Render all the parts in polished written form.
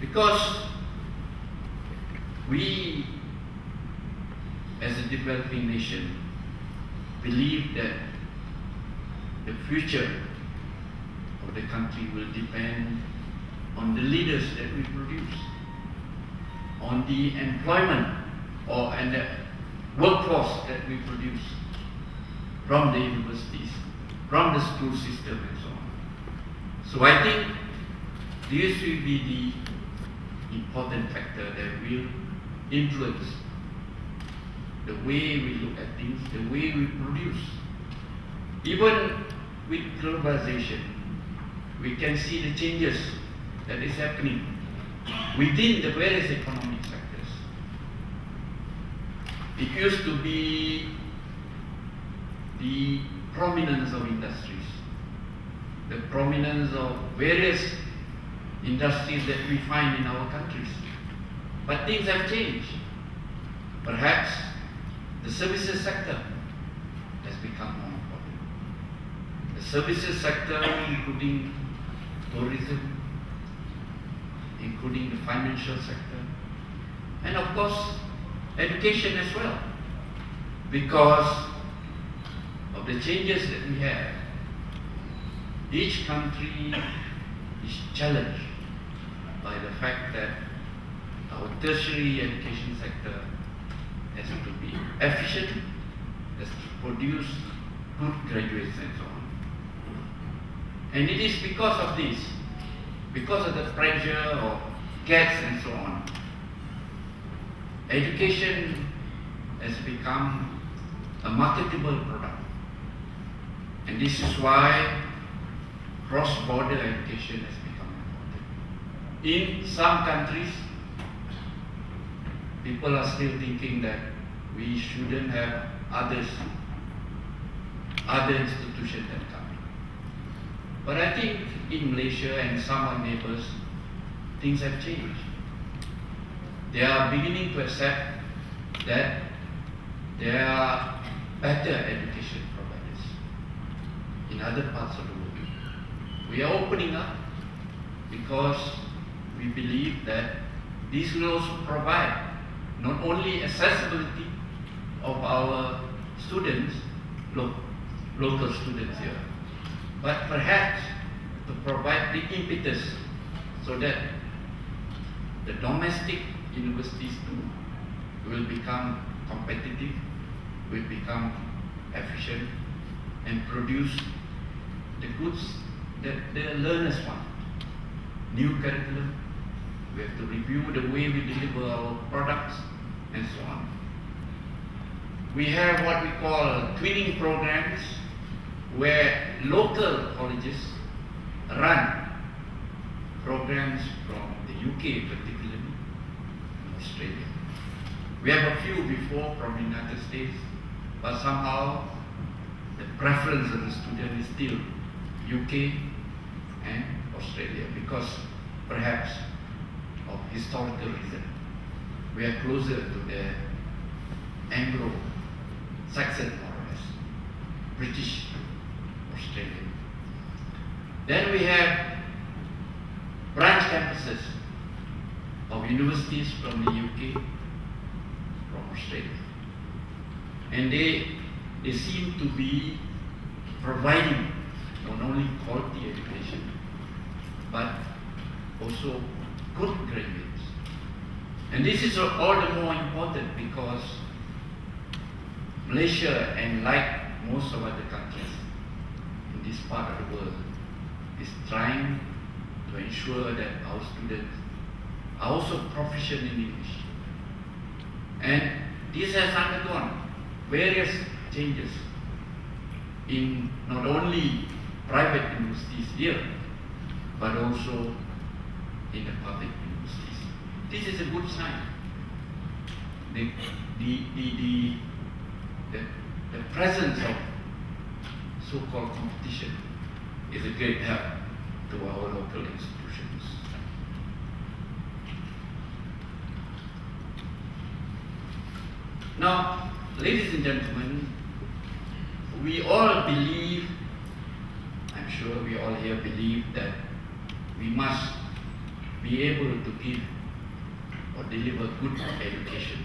Because we, as a developing nation, believe that the future of the country will depend on the leaders that we produce, on the employment and the workforce that we produce from the universities, from the school system and so on. So I think this will be the important factor that will influence the way we look at things, the way we produce. Even with globalization, we can see the changes that is happening within the various economic sectors. It used to be the prominence of industries, the prominence of various industries that we find in our countries. But things have changed. Perhaps the services sector has become more important. The services sector, including tourism, including the financial sector, and of course, education as well. Because of the changes that we have, each country is challenged by the fact that our tertiary education sector has to be efficient, has to produce good graduates and so on. And it is because of this, because of the pressure of GATS and so on, education has become a marketable product. And this is why cross-border education has become important. In some countries, people are still thinking that we shouldn't have other institutions that come in. But I think in Malaysia and some of our neighbors, things have changed. They are beginning to accept that there are better education providers in other parts of the world. We are opening up because we believe that this will also provide not only accessibility of our students, local students here, but perhaps to provide the impetus so that the domestic universities too will become competitive, will become efficient, and produce the goods that the learners want. New curriculum, we have to review the way we deliver our products, and so on. We have what we call twinning programs, where local colleges run programs from the UK particularly, and Australia. We have a few before from the United States, but somehow the preference of the student is still UK and Australia, because perhaps of historical reason. We are closer to the Anglo-Saxon, more or less, British, Australian. Then we have branch campuses of universities from the UK, from Australia. And they seem to be providing not only quality education, but also good graduates. And this is all the more important because Malaysia, and like most of other countries in this part of the world, is trying to ensure that our students are also proficient in English. And this has undergone various changes in not only private universities here, but also in the public universities. This is a good sign. The presence of so-called competition is a great help to our local institutions. Now, ladies and gentlemen, we all believe, I'm sure we all here believe that we must be be able to give or deliver good education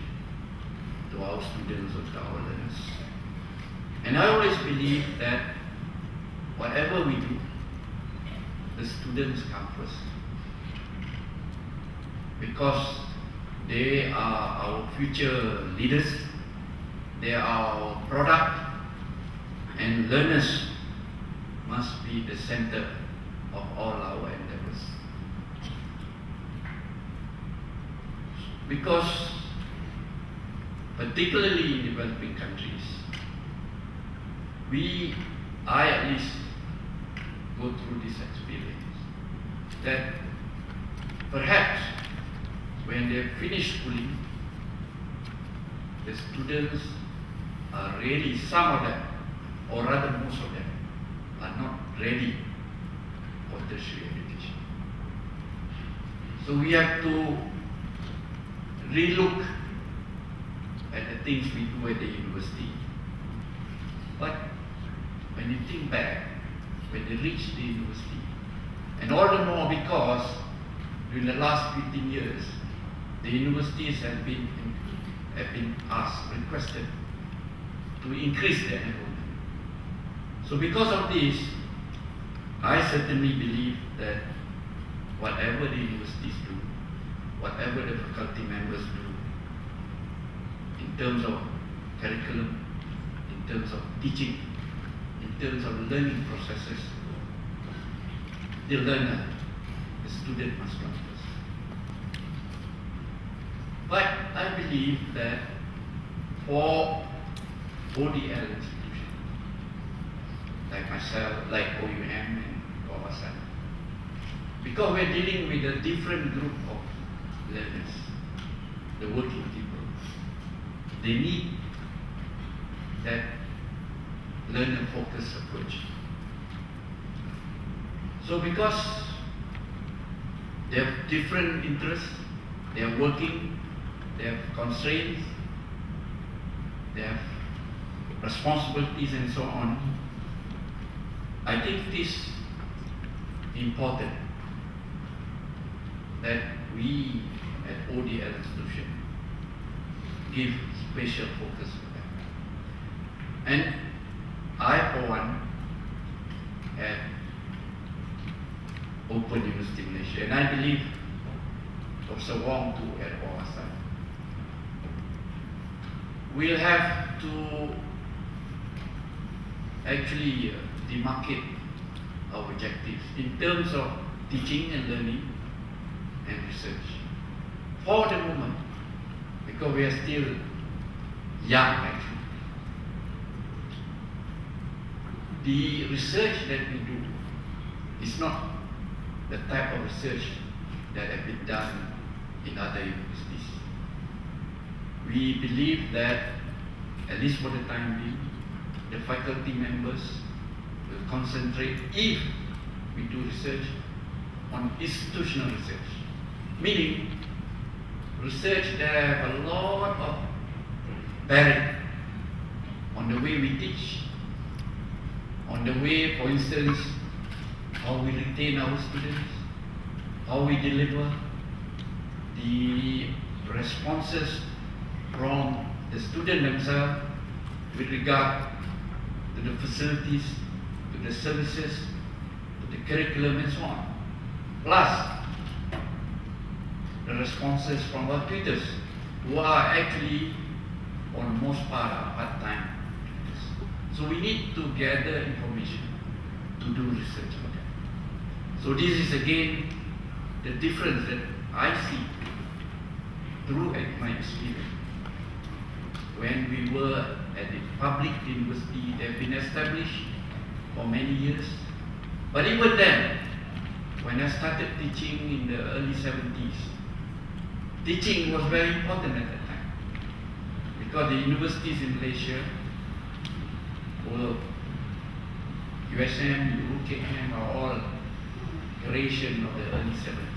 to our students or to our learners. And I always believe that whatever we do, the students come first. Because they are our future leaders, they are our product, and learners must be the center of all our endeavors. Because particularly in developing countries, I at least go through this experience, that perhaps when they finish schooling, the students are really, some of them, or rather most of them, are not ready for tertiary education. So we have to relook at the things we do at the university. But when you think back, when they reach the university, and all the more because during the last 15 years, the universities have been asked, requested to increase their enrollment. So because of this, I certainly believe that whatever the universities do, whatever the faculty members do, in terms of curriculum, in terms of teaching, in terms of learning processes, the learner, the student must come first. But I believe that for ODL institutions, like myself, like OUM and Wawasan, because we're dealing with a different group of learners, the working people, they need that learner-focused approach. So because they have different interests, they are working, they have constraints, they have responsibilities and so on, I think it is important that we at ODL institution give special focus to them. And I, for one, at Open University Malaysia, and I believe Professor Wong too at Wawasan, we'll have to actually demarcate our objectives in terms of teaching and learning and research. For the moment, because we are still young actually, the research that we do is not the type of research that have been done in other universities. We believe that, at least for the time being, the faculty members will concentrate, if we do research, on institutional research. Meaning, research that have a lot of bearing on the way we teach, on the way, for instance, how we retain our students, how we deliver the responses from the student themselves with regard to the facilities, to the services, to the curriculum and so on. Plus, the responses from our tutors, who are actually, for the most part, are part-time tutors. So we need to gather information to do research on that. So this is again the difference that I see through my experience. When we were at the public university, they've been established for many years. But even then, when I started teaching in the early 70s, teaching was very important at that time. Because the universities in Malaysia were USM, UKM are all creation of the early 70s.